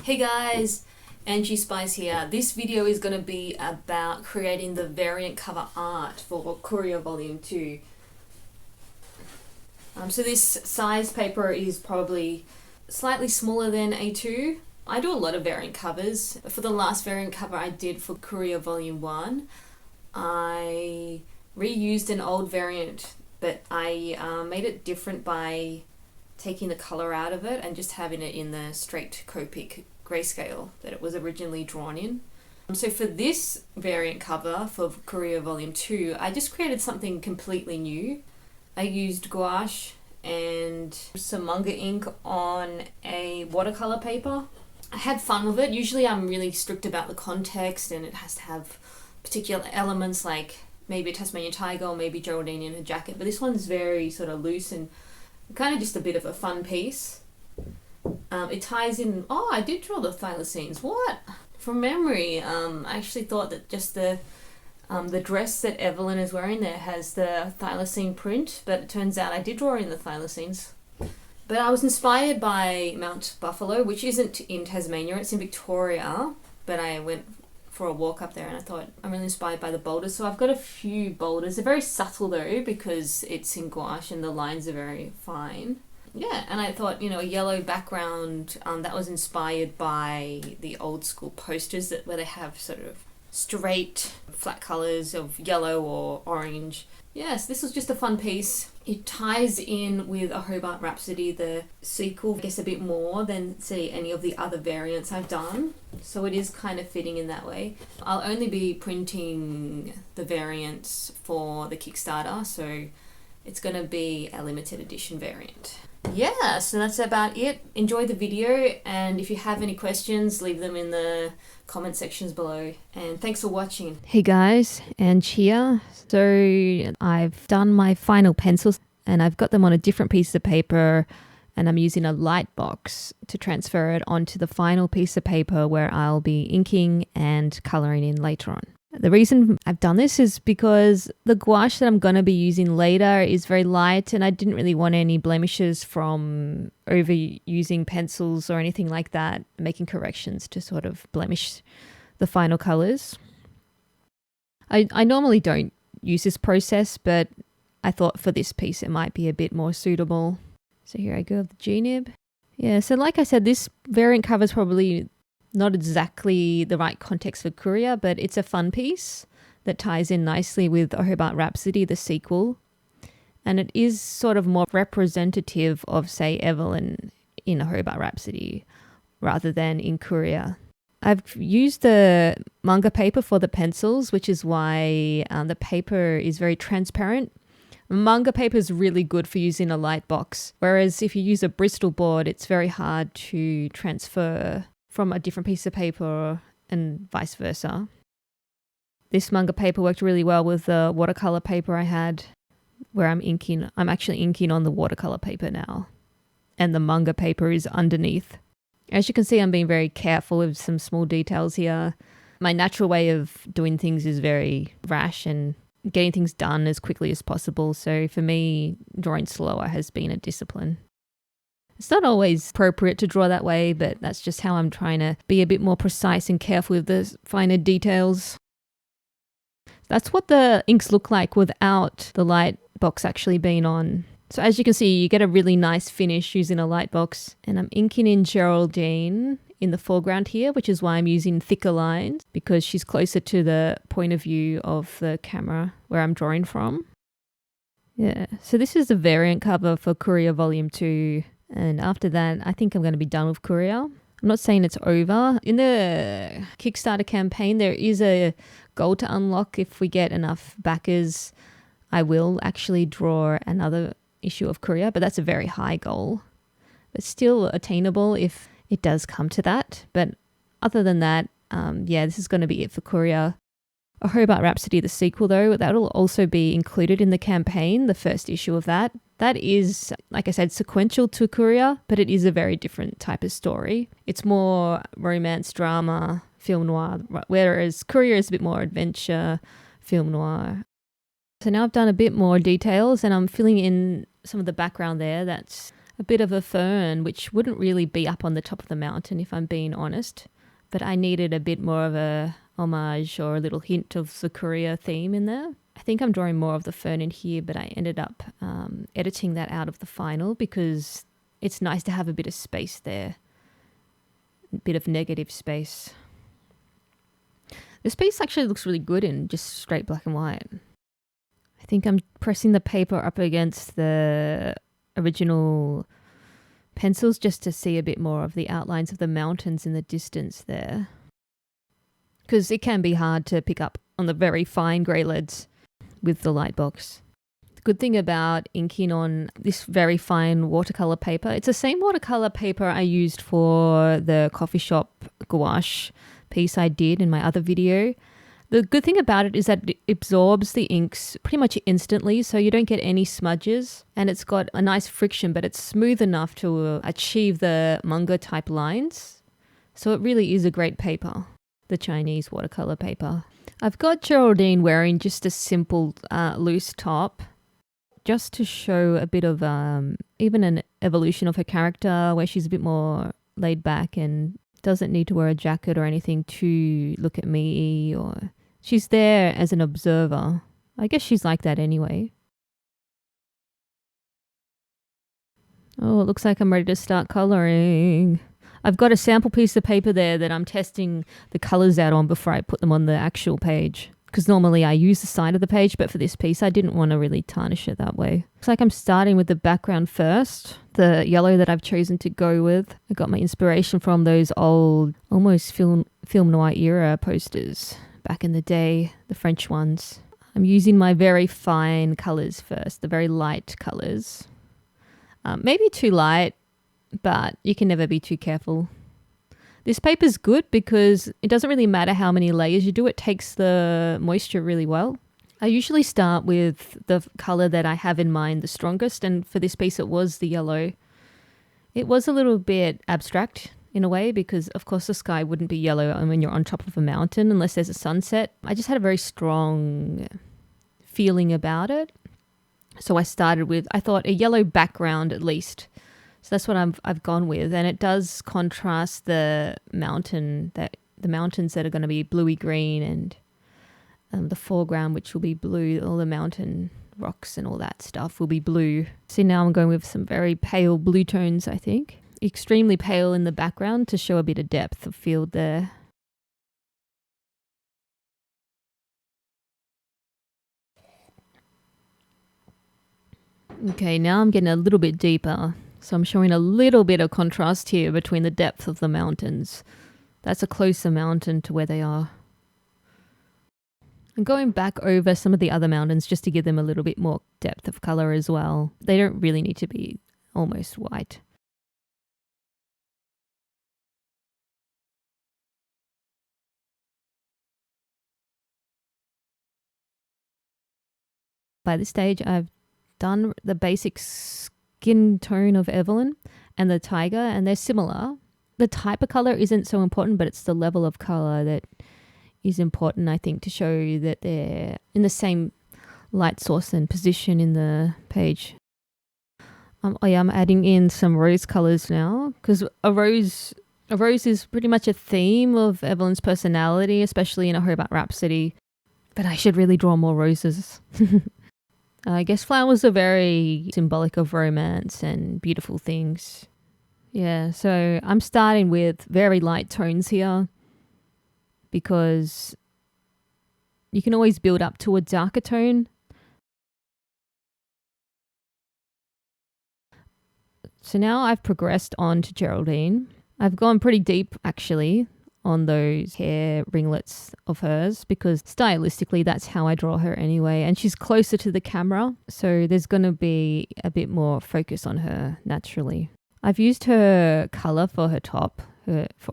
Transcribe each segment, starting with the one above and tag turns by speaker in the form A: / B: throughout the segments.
A: Hey guys, Angie Spice here. This video is going to be about creating the variant cover art for Courier Volume 2. So this size paper is probably slightly smaller than A2. I do a lot of variant covers. For the last variant cover I did for Courier Volume 1, I reused an old variant, but I made it different by taking the color out of it and just having it in the straight Copic grayscale that it was originally drawn in. So for this variant cover for Courier Volume 2, I just created something completely new. I used gouache and some manga ink on a watercolor paper. I had fun with it. Usually I'm really strict about the context and it has to have particular elements like maybe a Tasmanian tiger or maybe Geraldine in her jacket, but this one's very sort of loose and kind of just a bit of a fun piece. It ties in. Oh, I did draw the thylacines. What? From memory, I actually thought that just the dress that Evelyn is wearing there has the thylacine print, but it turns out I did draw in the thylacines. But I was inspired by Mount Buffalo, which isn't in Tasmania, it's in Victoria, but I went for a walk up there and I thought I'm really inspired by the boulders. So I've got a few boulders. They're very subtle though because it's in gouache and the lines are very fine. Yeah, and I thought, a yellow background that was inspired by the old school posters where they have sort of straight flat colours of yellow or orange. Yes, this was just a fun piece. It ties in with A Hobart Rhapsody, the sequel, I guess a bit more than, say, any of the other variants I've done. So it is kind of fitting in that way. I'll only be printing the variants for the Kickstarter, so it's going to be a limited edition variant. Yeah, so that's about it. Enjoy the video, and if you have any questions, leave them in the comment sections below. And thanks for watching.
B: Hey guys, Ange here. So I've done my final pencils and I've got them on a different piece of paper, and I'm using a lightbox to transfer it onto the final piece of paper where I'll be inking and colouring in later on. The reason I've done this is because the gouache that I'm going to be using later is very light and I didn't really want any blemishes from overusing pencils or anything like that, making corrections to sort of blemish the final colours. I normally don't use this process, but I thought for this piece it might be a bit more suitable. So here I go with the G-nib. Yeah, so like I said, this variant cover is probably not exactly the right context for Courier, but it's a fun piece that ties in nicely with A Hobart Rhapsody, the sequel. And it is sort of more representative of, say, Evelyn in A Hobart Rhapsody rather than in Courier. I've used the manga paper for the pencils, which is why the paper is very transparent. Manga paper is really good for using a light box, whereas if you use a Bristol board, it's very hard to transfer from a different piece of paper and vice versa. This manga paper worked really well with the watercolor paper I had where I'm inking. I'm actually inking on the watercolor paper now, and the manga paper is underneath. As you can see, I'm being very careful with some small details here. My natural way of doing things is very rash and getting things done as quickly as possible. So for me, drawing slower has been a discipline. It's not always appropriate to draw that way, but that's just how I'm trying to be a bit more precise and careful with the finer details. That's what the inks look like without the light box actually being on. So as you can see, you get a really nice finish using a light box. And I'm inking in Geraldine in the foreground here, which is why I'm using thicker lines, because she's closer to the point of view of the camera where I'm drawing from. Yeah, so this is the variant cover for Courier Volume 2. And after that, I think I'm going to be done with Courier. I'm not saying it's over. In the Kickstarter campaign, there is a goal to unlock. If we get enough backers, I will actually draw another issue of Courier, but that's a very high goal. But still attainable if it does come to that. But other than that, this is going to be it for Courier. A Hobart Rhapsody, the sequel though, that'll also be included in the campaign, the first issue of that. That is, like I said, sequential to Courier, but it is a very different type of story. It's more romance, drama, film noir, whereas Courier is a bit more adventure, film noir. So now I've done a bit more details and I'm filling in some of the background there. That's a bit of a fern, which wouldn't really be up on the top of the mountain if I'm being honest. But I needed a bit more of a homage or a little hint of the Courier theme in there. I think I'm drawing more of the fern in here, but I ended up editing that out of the final because it's nice to have a bit of space there. A bit of negative space. This piece actually looks really good in just straight black and white. I think I'm pressing the paper up against the original pencils just to see a bit more of the outlines of the mountains in the distance there. Because it can be hard to pick up on the very fine grey leads with the lightbox. The good thing about inking on this very fine watercolour paper, it's the same watercolour paper I used for the coffee shop gouache piece I did in my other video. The good thing about it is that it absorbs the inks pretty much instantly, so you don't get any smudges, and it's got a nice friction, but it's smooth enough to achieve the manga type lines. So it really is a great paper, the Chinese watercolor paper. I've got Geraldine wearing just a simple loose top, just to show a bit of even an evolution of her character, where she's a bit more laid back and doesn't need to wear a jacket or anything to look at me, or she's there as an observer. I guess she's like that anyway. Oh, it looks like I'm ready to start colouring. I've got a sample piece of paper there that I'm testing the colours out on before I put them on the actual page. Because normally I use the side of the page, but for this piece I didn't want to really tarnish it that way. Looks like I'm starting with the background first, the yellow that I've chosen to go with. I got my inspiration from those old, almost film noir era posters back in the day, the French ones. I'm using my very fine colours first, the very light colours. Maybe too light, but you can never be too careful. This paper's good because it doesn't really matter how many layers you do. It takes the moisture really well. I usually start with the colour that I have in mind the strongest, and for this piece it was the yellow. It was a little bit abstract in a way because of course the sky wouldn't be yellow when you're on top of a mountain unless there's a sunset. I just had a very strong feeling about it. So I started with, I thought, a yellow background at least. So that's what I've gone with, and it does contrast the mountains that are going to be bluey green, and the foreground, which will be blue. All the mountain rocks and all that stuff will be blue. So now I'm going with some very pale blue tones, I think. Extremely pale in the background to show a bit of depth of field there. Okay, now I'm getting a little bit deeper. So I'm showing a little bit of contrast here between the depth of the mountains. That's a closer mountain to where they are. I'm going back over some of the other mountains just to give them a little bit more depth of colour as well. They don't really need to be almost white. By this stage, I've done the basic skin tone of Evelyn and the tiger, and they're similar. The type of color isn't so important, but it's the level of color that is important, I think, to show that they're in the same light source and position in the page. I'm adding in some rose colors now because a rose is pretty much a theme of Evelyn's personality, especially in A Hobart Rhapsody. But I should really draw more roses. I guess flowers are very symbolic of romance and beautiful things. Yeah, so I'm starting with very light tones here because you can always build up to a darker tone. So now I've progressed on to Geraldine. I've gone pretty deep actually on those hair ringlets of hers because stylistically that's how I draw her anyway, and she's closer to the camera, so there's going to be a bit more focus on her naturally. I've used her colour for her top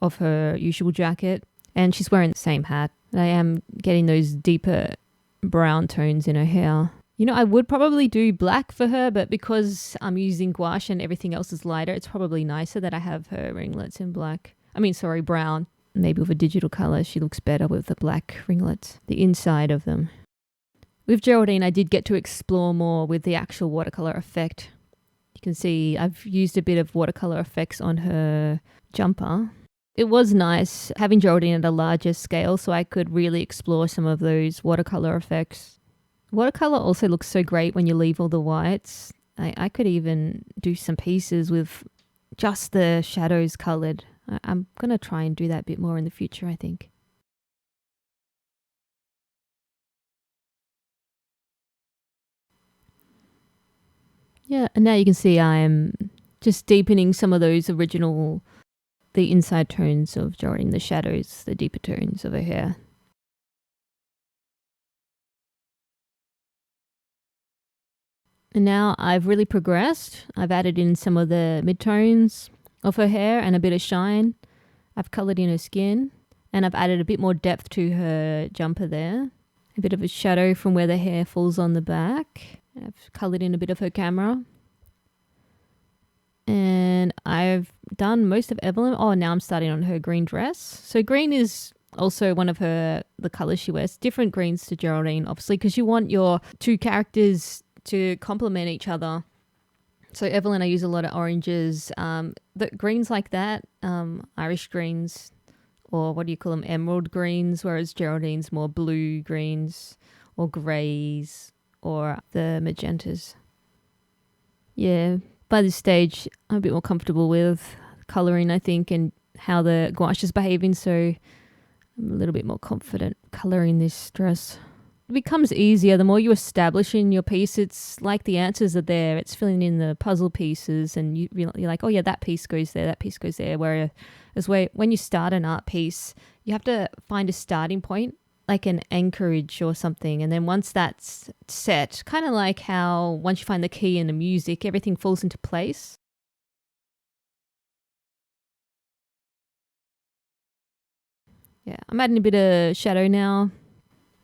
B: of her usual jacket, and she's wearing the same hat. I am getting those deeper brown tones in her hair. You know, I would probably do black for her, but because I'm using gouache and everything else is lighter, it's probably nicer that I have her ringlets in brown. Maybe with a digital colour, she looks better with the black ringlets, the inside of them. With Geraldine, I did get to explore more with the actual watercolour effect. You can see I've used a bit of watercolor effects on her jumper. It was nice having Geraldine at a larger scale so I could really explore some of those watercolor effects. Watercolor also looks so great when you leave all the whites. I could even do some pieces with just the shadows colored. I'm going to try and do that a bit more in the future, I think. Yeah, and now you can see I'm just deepening some of those original, the inside tones of Geraldine, the shadows, the deeper tones of her hair. And now I've really progressed. I've added in some of the midtones of her hair and a bit of shine. I've coloured in her skin and I've added a bit more depth to her jumper there. A bit of a shadow from where the hair falls on the back. I've coloured in a bit of her camera. And I've done most of Evelyn. Oh, now I'm starting on her green dress. So green is also one of the colours she wears. Different greens to Geraldine, obviously, because you want your two characters to complement each other. So Evelyn, I use a lot of oranges. The greens like that, Irish greens, or what do you call them, emerald greens, whereas Geraldine's more blue greens or greys or the magentas. Yeah, by this stage, I'm a bit more comfortable with colouring, I think, and how the gouache is behaving, so I'm a little bit more confident colouring this dress. It becomes easier the more you establish in your piece. It's like the answers are there. It's filling in the puzzle pieces and you're like, oh yeah, that piece goes there, that piece goes there. Whereas when you start an art piece, you have to find a starting point, like an anchorage or something. And then once that's set, kind of like how once you find the key in the music, everything falls into place. Yeah, I'm adding a bit of shadow now,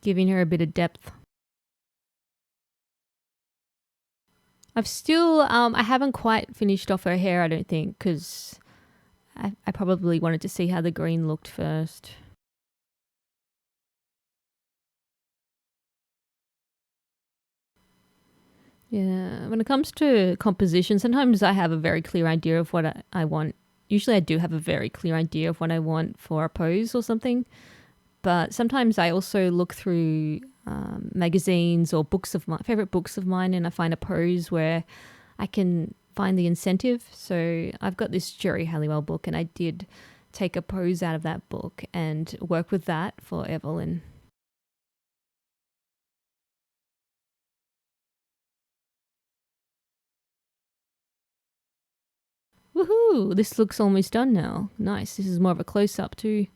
B: giving her a bit of depth. I haven't quite finished off her hair, I don't think, because I probably wanted to see how the green looked first. Yeah, when it comes to composition, sometimes I have a very clear idea of what I want. Usually I do have a very clear idea of what I want for a pose or something. But sometimes I also look through magazines or favorite books of mine, and I find a pose where I can find the incentive. So I've got this Jerry Halliwell book, and I did take a pose out of that book and work with that for Evelyn. Woohoo! This looks almost done now. Nice. This is more of a close-up too.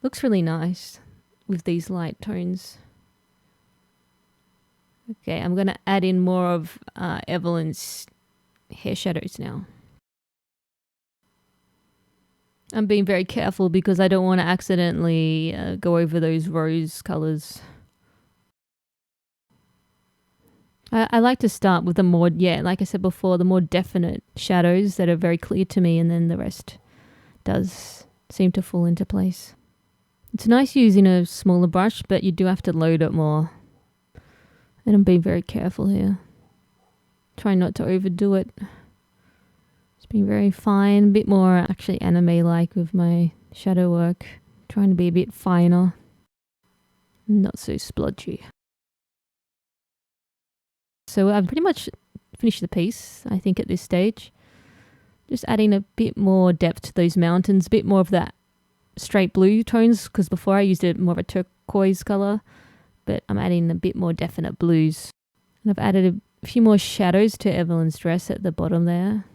B: Looks really nice with these light tones. Okay, I'm going to add in more of Evelyn's hair shadows now. I'm being very careful because I don't want to accidentally go over those rose colours. I like to start with the more, like I said before, the more definite shadows that are very clear to me, and then the rest does seem to fall into place. It's nice using a smaller brush, but you do have to load it more. And I'm being very careful here. Trying not to overdo it. Just being very fine, a bit more actually anime-like with my shadow work. Trying to be a bit finer. Not so splodgy. So I've pretty much finished the piece, I think, at this stage. Just adding a bit more depth to those mountains, a bit more of that straight blue tones, because before I used it more of a turquoise colour, but I'm adding a bit more definite blues. And I've added a few more shadows to Evelyn's dress at the bottom there.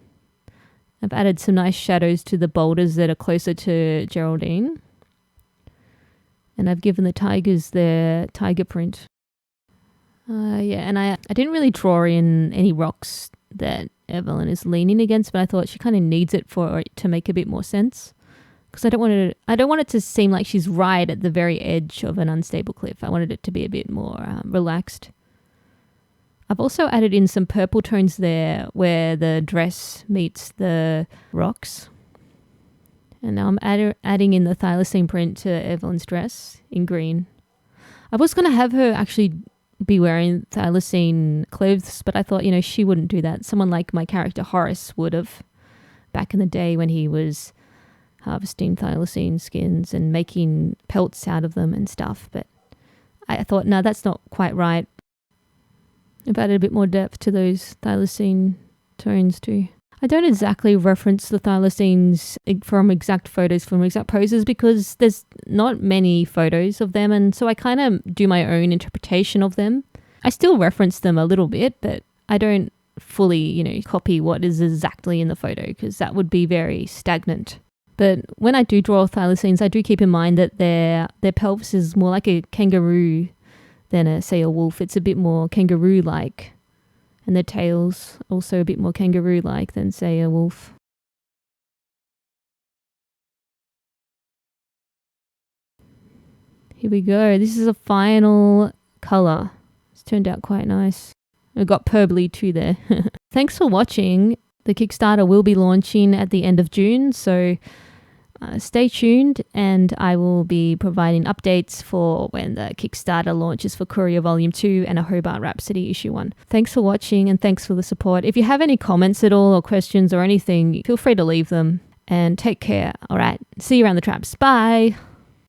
B: I've added some nice shadows to the boulders that are closer to Geraldine. And I've given the tigers their tiger print. And I didn't really draw in any rocks that Evelyn is leaning against, but I thought she kind of needs it for it to make a bit more sense. Because I don't want it to seem like she's right at the very edge of an unstable cliff. I wanted it to be a bit more relaxed. I've also added in some purple tones there where the dress meets the rocks. And now I'm adding in the thylacine print to Evelyn's dress in green. I was going to have her actually be wearing thylacine clothes, but I thought, she wouldn't do that. Someone like my character Horace would have back in the day when he was harvesting thylacine skins and making pelts out of them and stuff. But I thought, no, that's not quite right. I've added a bit more depth to those thylacine tones too. I don't exactly reference the thylacines from exact photos, from exact poses, because there's not many photos of them, and so I kind of do my own interpretation of them. I still reference them a little bit, but I don't fully, copy what is exactly in the photo, because that would be very stagnant. But when I do draw thylacines, I do keep in mind that their pelvis is more like a kangaroo than a wolf. It's a bit more kangaroo-like. And their tail's also a bit more kangaroo-like than, say, a wolf. Here we go. This is a final colour. It's turned out quite nice. I got purpley too there. Thanks for watching. The Kickstarter will be launching at the end of June, so stay tuned, and I will be providing updates for when the Kickstarter launches for Courier Volume 2 and A Hobart Rhapsody Issue 1. Thanks for watching, and thanks for the support. If you have any comments at all or questions or anything, feel free to leave them, and take care. All right, see you around the traps. Bye!